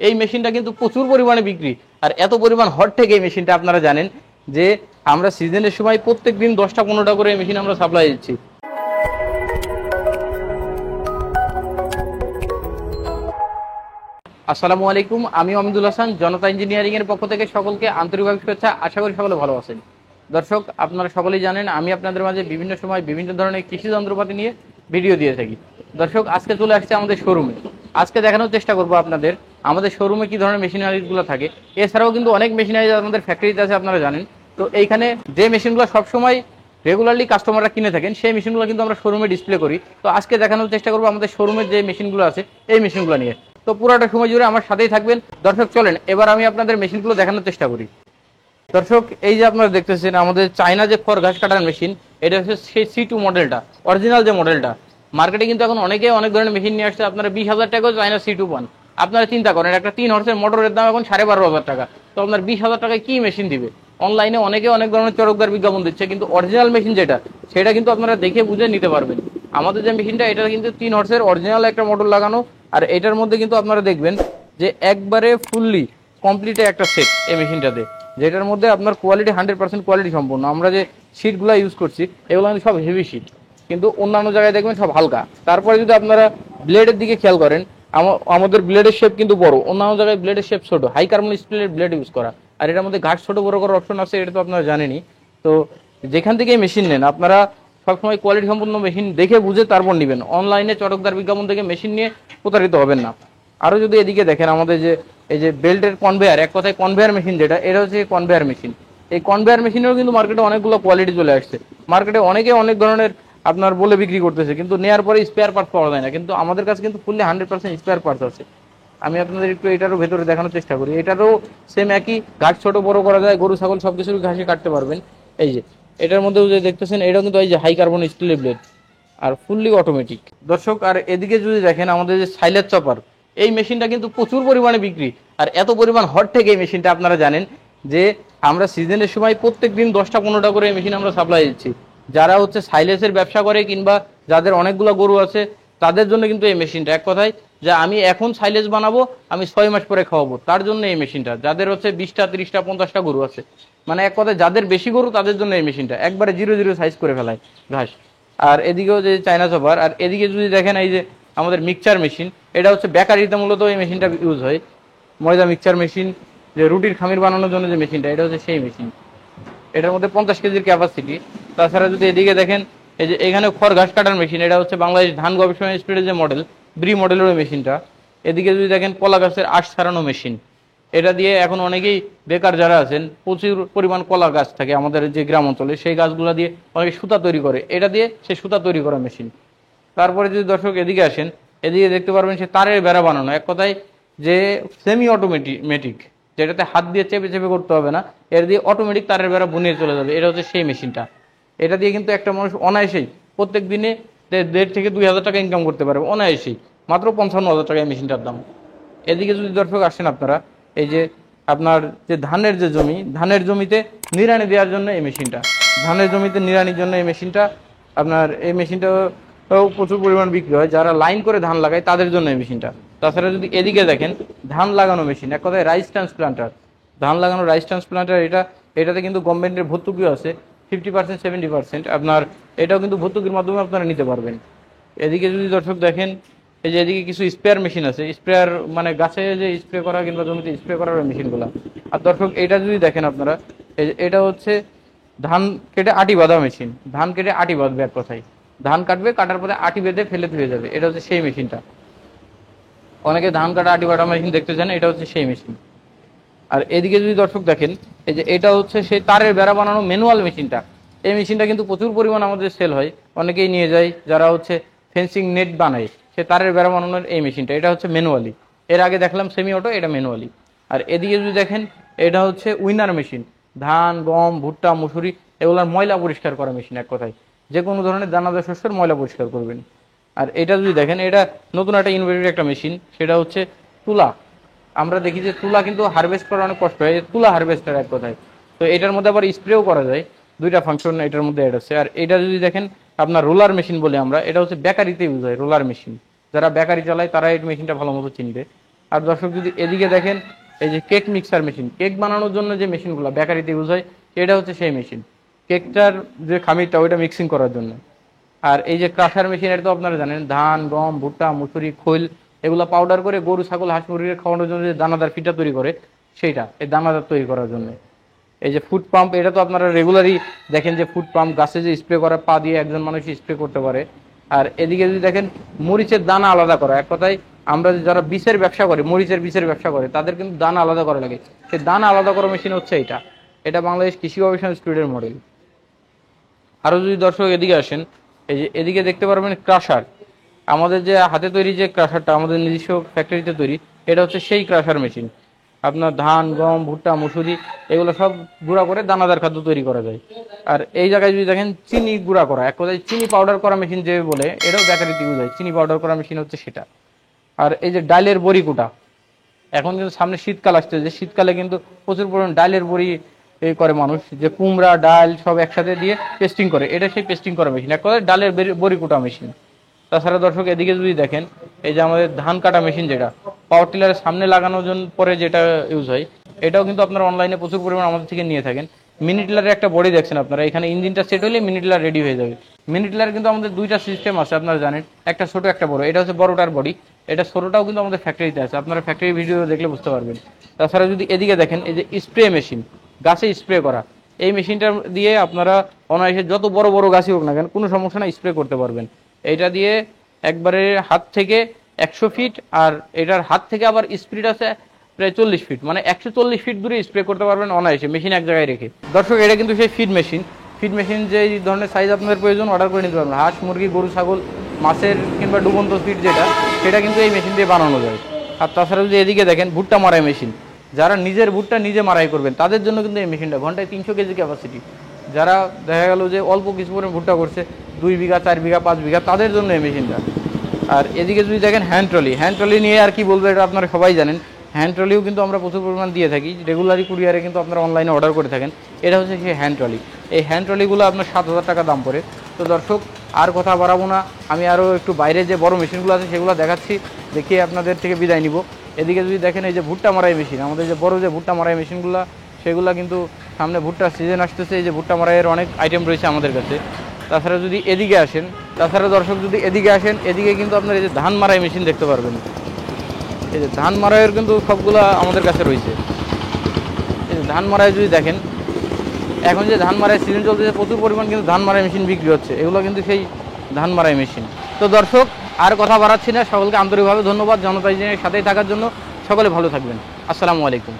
এই মেশিনটা কিন্তু প্রচুর পরিমাণে বিক্রি। আর এত পরিমাণ হট থেকে এই মেশিনটা আপনারা জানেন যে আমরা সিজনের সময় প্রত্যেক দিন 10টা 15টা করে এই মেশিন আমরা সাপ্লাই দিচ্ছি। আসসালামু আলাইকুম, আমি অমিদুল হাসান, জনতা ইঞ্জিনিয়ারিং এর পক্ষ থেকে সকলকে আন্তরিকভাবে শুভেচ্ছা। আশা করি সকলে ভালো আছেন। দর্শক, আপনারা সকলেই জানেন আমি আপনাদের মাঝে বিভিন্ন সময় বিভিন্ন ধরনের কৃষি যন্ত্রপাতি নিয়ে ভিডিও দিয়ে থাকি। দর্শক, আজকে চলে আসছে আমাদের শোরুমে। আজকে দেখানোর চেষ্টা করবো আপনাদের আমাদের শোরুমে কি ধরনের মেশিনারিজগুলো থাকে। এছাড়াও কিন্তু অনেক মেশিনারিজ আমাদের ফ্যাক্টরিতে আছে, আপনারা জানেন। তো এইখানে যে মেশিনগুলো সবসময় রেগুলারলি কাস্টমাররা কিনে থাকেন সেই মেশিনগুলো কিন্তু আমরা শোরুমে ডিসপ্লে করি। তো আজকে দেখানোর চেষ্টা করবো আমাদের শোরুমের যে মেশিনগুলো আছে এই মেশিনগুলো নিয়ে। তো পুরোটা সময় জুড়ে আমার সাথেই থাকবেন। দর্শক চলেন এবার আমি আপনাদের মেশিনগুলো দেখানোর চেষ্টা করি। দর্শক, এই যে আপনারা দেখতেছেন আমাদের চায়না যে খড় ঘাস কাটার মেশিন, এটা হচ্ছে সেই C2 মডেলটা, অরিজিনাল যে মডেলটা। মার্কেটে কিন্তু এখন অনেকে অনেক ধরনের মেশিন নিয়ে আসছে। আপনারা 20,000 টাকাও চায়না C2 পান। আপনারা চিন্তা করেন একটা 3 হর্সের মোটরের দাম এখন 12,500 টাকা। তো আপনার 20,000 টাকায় কি মেশিন দিবে? অনলাইনে অনেকে অনেক ধরনের চরকদার বিজ্ঞাপন দিচ্ছে, কিন্তু অরিজিনাল মেশিন যেটা সেটা কিন্তু আপনারা দেখে বুঝে নিতে পারবেন। আমাদের যে মেশিনটা এটা কিন্তু 3 হর্সের অরিজিনাল একটা মোটর লাগানো। আর এটার মধ্যে কিন্তু আপনারা দেখবেন যে একবারে ফুললি কমপ্লিট একটা সেট এই মেশিনটাতে, যেটার মধ্যে আপনার কোয়ালিটি 100% কোয়ালিটি সম্পূর্ণ। আমরা যে শিটগুলো ইউজ করছি এগুলো কিন্তু সব হেভি শিট, কিন্তু অন্যান্য জায়গায় দেখবেন সব হালকা। তারপরে যদি আপনারা ব্লেডের দিকে খেয়াল করেন, আমাদের ব্লেডের শেপ কিন্তু বড়, অন্যান্য জায়গায় ব্লেডের শেপ ছোট। হাই কার্বন স্টিলের ব্লেড ইউজ করা, আর এটার মধ্যে ঘাট ছোট বড় করার অপশন আছে, এটা তো আপনারা জানেনই। তো যেখান থেকে মেশিন নেন আপনারা সবসময় কোয়ালিটি সম্পূর্ণ মেশিন দেখে বুঝে তারপর নেবেন। অনলাইনে চটকদার বিজ্ঞাপন থেকে মেশিন নিয়ে প্রতারিত হবেন না। আরও যদি এদিকে দেখেন আমাদের যে এই যে বেল্টের কনভেয়ার, এক কথায় কনভেয়ার মেশিন যেটা, এটা হচ্ছে কনভেয়ার মেশিন। এই কনভেয়ার মেশিনেরও কিন্তু মার্কেটে অনেকগুলো কোয়ালিটি চলে আসছে। মার্কেটে অনেকে অনেক ধরনের আপনার বলে বিক্রি করতেছে, কিন্তু নেওয়ার পরে স্পেয়ার পার্টস পাওয়া যায় না। কিন্তু আমাদের কাছে কিন্তু ফুললি 100% স্পেয়ার পার্টস আছে। আমি আপনাদের একটু এটারও ভেতরে দেখানোর চেষ্টা করি। এটারও সেম একই, ঘাট ছোট বড় করা যায়, গরু ছাগল সব কিছুর ঘাসে কাটতে পারবেন। এই যে এটার মধ্যেও যে দেখতেছেন এটাও কিন্তু এই যে হাই কার্বন স্টিলের ব্লেড আর ফুললি অটোমেটিক। দর্শক, আর এদিকে যদি দেখেন আমাদের যে সাইলেজ চপার, এই মেশিনটা কিন্তু প্রচুর পরিমাণে বিক্রি। আর এত পরিমাণ হট থেকে এই মেশিনটা আপনারা জানেন যে আমরা সিজনের সময় প্রত্যেক দিন 10টা 15টা করে এই মেশিন আমরা সাপ্লাই দিচ্ছি। যারা হচ্ছে সাইলেজের ব্যবসা করে কিংবা যাদের অনেকগুলো গরু আছে তাদের জন্য কিন্তু এই মেশিনটা, এক কথায় যে আমি এখন সাইলেজ বানাবো, আমি 6 মাস পরে খাওয়াবো, তার জন্য এই মেশিনটা। যাদের হচ্ছে 20টা 30টা 50টা গরু আছে, মানে এক কথায় যাদের বেশি গরু তাদের জন্য এই মেশিনটা, একবারে 0 0 সাইজ করে ফেলায় ঘাস। আর এদিকেও যে চায়না চপার, আর এদিকে যদি দেখেন এই যে আমাদের মিক্সচার মেশিন, এটা হচ্ছে বেকারিতে মূলত এই মেশিনটা ইউজ হয়। ময়দা মিক্সচার মেশিন, যে রুটির খামির বানানোর জন্য যে মেশিনটা, এটা হচ্ছে সেই মেশিন। এটার মধ্যে 50 কেজির ক্যাপাসিটি। তাছাড়া যদি এদিকে দেখেন এই যে এখানে খড় ঘাস কাটার মেশিন, এটা হচ্ছে বাংলাদেশ ধান গবেষণা ইনস্টিটিউটের যে মডেল, ব্রি মডেলের মেশিনটা। এদিকে যদি দেখেন কলা গাছের আঁশ ছাড়ানো মেশিন, এটা দিয়ে এখন অনেকেই বেকার যারা আছেন, প্রচুর পরিমাণ কলা গাছ থাকে আমাদের যে গ্রাম অঞ্চলে, সেই গাছগুলো দিয়ে অনেকে সুতা তৈরি করে, এটা দিয়ে সে সুতা তৈরি করা মেশিন। তারপরে যদি দর্শক এদিকে আসেন, এদিকে দেখতে পারবেন সে তারের বেড়া বানানো, এক কথায় যে সেমি অটোমেটিক, যেটাতে হাত দিয়ে চেপে চেপে করতে হবে না, এর দিয়ে অটোমেটিক তারের বেড়া বুনিয়ে চলে যাবে। এটা হচ্ছে সেই মেশিনটা। এটা দিয়ে কিন্তু একটা মানুষ অনায়াসেই প্রত্যেক দিনে 1.5 থেকে 2,000 টাকা ইনকাম করতে পারবে অনায়াসেই, মাত্র 55,000 টাকা এই মেশিনটার দাম। এদিকে যদি দর্শক আসেন আপনারা, এই যে আপনার যে ধানের যে জমি, ধানের জমিতে নিড়ানি দেওয়ার জন্য এই মেশিনটা, ধানের জমিতে নিড়ানির জন্য এই মেশিনটা, আপনার এই মেশিনটা প্রচুর পরিমাণ বিক্রি হয়। যারা লাইন করে ধান লাগায় তাদের জন্য এই মেশিনটা। তাছাড়া যদি এদিকে দেখেন ধান লাগানো মেশিন, এক কথায় রাইস ট্রান্সপ্লান্টার, ধান লাগানো রাইস ট্রান্সপ্লান্টার, এটাতে কিন্তু গভর্নমেন্টের ভর্তুকিও আছে 50% 70%। আপনার এটাও কিন্তু ভর্তুকির মাধ্যমে আপনারা নিতে পারবেন। এদিকে যদি দর্শক দেখেন, এই যে এদিকে কিছু স্প্রেয়ার মেশিন আছে, স্প্রেয়ার মানে গাছে যে স্প্রে করা কিংবা জমিতে স্প্রে করার মেশিনগুলো। আর দর্শক এটা যদি দেখেন আপনারা, এটা হচ্ছে ধান কেটে আটি বাঁধা মেশিন, ধান কেটে আটি বাঁধবে, এক কথায় ধান কাটবে, কাটার পরে আটি বেঁধে ফেলে ধুয়ে যাবে, এটা হচ্ছে সেই মেশিনটা। অনেকে ধান কাটা আটি বাঁধা মেশিন দেখতে চান, এটা হচ্ছে সেই মেশিন। আর এদিকে যদি দর্শক দেখেন, এই যে এটা হচ্ছে সেই তারের বেড়া বানানো ম্যানুয়াল মেশিনটা। এই মেশিনটা কিন্তু প্রচুর পরিমাণ আমাদের সেল হয়, অনেকেই নিয়ে যায় যারা হচ্ছে ফেন্সিং নেট বানায়, সে তারের বেড়া বানানোর এই মেশিনটা। এটা হচ্ছে ম্যানুয়ালি, এর আগে দেখলাম সেমি অটো, এটা ম্যানুয়ালি। আর এদিকে যদি দেখেন এটা হচ্ছে উইনার মেশিন, ধান গম ভুট্টা মুসুরি এগুলোর ময়লা পরিষ্কার করা মেশিন, এক কথায় যে কোনো ধরনের দানাদার শস্যের ময়লা পরিষ্কার করবেন। আর এটা যদি দেখেন, এটা নতুন একটা ইনোভেটিভ একটা মেশিন, সেটা হচ্ছে তুলা। আমরা দেখি যে তুলা কিন্তু হারভেস্ট করা অনেক কষ্ট হয়, তুলা হারভেস্টার, এক কথায়। তো এটার মধ্যে আবার স্প্রেও করা যায়, দুইটা ফাংশন এটার মধ্যে অ্যাড আছে। আর এটা যদি দেখেন আপনার রোলার মেশিন বলে আমরা, এটা হচ্ছে বেকারিতে ইউজ হয়, রোলার মেশিন। যারা বেকারি চালায় তারা এই মেশিনটা ভালো মতো চিনবে। আর দর্শক যদি এদিকে দেখেন, এই যে কেক মিক্সার মেশিন, কেক বানানোর জন্য যে মেশিনগুলো বেকারিতে ইউজ হয়, এটা হচ্ছে সেই মেশিন। কেকটার যে খামিরটা ওইটা মিক্সিং করার জন্য। আর এই যে ক্রাশার মেশিন, এটা তো আপনারা জানেন, ধান, গম, ভুট্টা, মুসুরি, খৈল এগুলো পাউডার করে গরু, ছাগল, হাঁস, মুরগির খাওয়ানোর জন্য যে দানাদার ফিটা তৈরি করে, সেইটা এই দানাদার তৈরি করার জন্য। এই যে ফুড পাম্প, এটা তো আপনারা রেগুলারই দেখেন যে ফুড পাম্প গাছে যে স্প্রে করা, পা দিয়ে একজন মানুষ স্প্রে করতে পারে। আর এদিকে যদি দেখেন মরিচের দানা আলাদা করা, এক কথায় আমরা যারা বীজের ব্যবসা করে, মরিচের বীজের ব্যবসা করে, তাদের কিন্তু দানা আলাদা করা লাগে। সেই দানা আলাদা করা মেশিন হচ্ছে এটা। এটা বাংলাদেশ কৃষি গবেষণা ইনস্টিটিউটের মডেল। আরো যদি দর্শক এদিকে আসেন, এই যে এদিকে দেখতে পারবেন ক্রাশার। আমাদের যে হাতে তৈরি যে ক্রাশারটা, আমাদের নিজস্ব ফ্যাক্টরিতে তৈরি, এটা হচ্ছে সেই ক্রাশার মেশিন। আপনার ধান, গম, ভুট্টা, মুসুরি এগুলো সব গুঁড়া করে দানাদার খাদ্য তৈরি করা যায়। আর এই জায়গায় যদি দেখেন চিনি গুঁড়া করা, এক কথায় চিনি পাউডার করা মেশিন যে বলে, এটাও বেকারিতে ইউজ হয়। চিনি পাউডার করা মেশিন হচ্ছে সেটা। আর এই যে ডালের বড়ি কুটা, এখন কিন্তু সামনে শীতকাল আসছে, যে শীতকালে কিন্তু প্রচুর পরিমাণ ডালের বড়ি করে মানুষ, যে কুমড়া ডাল সব একসাথে দিয়ে পেস্টিং করে, এটা সেই পেস্টিং করা মেশিন, এক কথায় ডালের বড়ি কুটা মেশিন। তাছাড়া দর্শক এদিকে যদি দেখেন, এই যে আমাদের ধান কাটা মেশিন, যেটা পাওয়ার টিলারের সামনে লাগানোর জন্য পরে যেটা ইউজ হয়, এটাও কিন্তু আপনারা অনলাইনে প্রচুর পরিমাণ আমাদের থেকে নিয়ে থাকেন। মিনি টিলারের একটা বডি দেখছেন আপনারা, এখানে ইঞ্জিনটা সেট হলে মিনি টিলার রেডি হয়ে যাবে। মিনি টিলার কিন্তু আমাদের দুইটা সিস্টেম আছে, আপনারা জানেন, একটা ছোট একটা বড়। এটা হচ্ছে বড়টার বডি, এটা ছোটটাও কিন্তু আমাদের ফ্যাক্টরিতে আছে, আপনারা ফ্যাক্টরি ভিডিও দেখলে বুঝতে পারবেন। তাছাড়া যদি এদিকে দেখেন, এই যে স্প্রে মেশিন, গাছে স্প্রে করা, এই মেশিনটা দিয়ে আপনারা অনায়াসে যত বড় বড় গাছই হোক না কেন, কোনো সমস্যা না, স্প্রে করতে পারবেন। এইটা দিয়ে একবারে হাত থেকে 100 ফিট, আর এটার হাত থেকে আবার স্পিড আছে প্রায় 40 ফিট, মানে 140 ফিট দূরে স্প্রে করতে পারবেন অনায়াসে, মেশিন এক জায়গায় রেখে। দর্শক এটা কিন্তু সেই ফিড মেশিন। ফিড মেশিন যে ধরনের সাইজ আপনাদের প্রয়োজন অর্ডার করে নিতে পারবেন। হাঁস, মুরগি, গরু, ছাগল, মাছের কিংবা ডুবন্ত ফিড যেটা, সেটা কিন্তু এই মেশিন দিয়ে বানানো যায়। আর তাছাড়া যদি এদিকে দেখেন ভুট্টা মারাই মেশিন, যারা নিজের ভুট্টা নিজে মারাই করবেন তাদের জন্য কিন্তু এই মেশিনটা, ঘন্টায় 300 কেজি ক্যাপাসিটি। যারা দেখা গেল যে অল্প কিছু পরিমাণ ভুট্টা করছে, 2 বিঘা, 4 বিঘা, 5 বিঘা, তাদের জন্য এই মেশিনটা। আর এদিকে যদি দেখেন হ্যান্ড ট্রলি, হ্যান্ড ট্রলি নিয়ে আর কি বলবো, এটা আপনারা সবাই জানেন। হ্যান্ড ট্রলিও কিন্তু আমরা প্রচুর পরিমাণ দিয়ে থাকি, রেগুলারই কুরিয়ারে কিন্তু আপনারা অনলাইনে অর্ডার করে থাকেন। এটা হচ্ছে সেই হ্যান্ড ট্রলি। এই হ্যান্ড ট্রলিগুলো আপনার 7,000 টাকা দাম পড়ে। তো দর্শক আর কথা বাড়াবো না, আমি আরও একটু বাইরে যে বড় মেশিনগুলো আছে সেগুলো দেখাচ্ছি, দেখিয়ে আপনাদের থেকে বিদায় নিব। এদিকে যদি দেখেন, এই যে ভুট্টা মারাই মেশিন, আমাদের যে বড় যে ভুট্টা মারাই মেশিনগুলো, সেগুলো কিন্তু সামনে ভুট্টার সিজন আসতেছে, এই যে ভুট্টা মারাইয়ের অনেক আইটেম রয়েছে আমাদের কাছে। তাছাড়া যদি এদিকে আসেন, দর্শক যদি এদিকে আসেন, এদিকে কিন্তু আপনার এই যে ধান মারাই মেশিন দেখতে পারবেন। এই যে ধান মারাইয়ের কিন্তু সবগুলো আমাদের কাছে রয়েছে। এই যে ধান মারাই যদি দেখেন, এখন যে ধান মারাই সিজন চলতেছে, প্রচুর পরিমাণ কিন্তু ধান মারাই মেশিন বিক্রি হচ্ছে, এগুলো কিন্তু সেই ধান মারাই মেশিন। তো দর্শক আর কথা বাড়াচ্ছি না, সকলকে আন্তরিকভাবে ধন্যবাদ জনতা ইঞ্জিনিয়ারিং সাথেই থাকার জন্য। সকলে ভালো থাকবেন। আসসালামু আলাইকুম।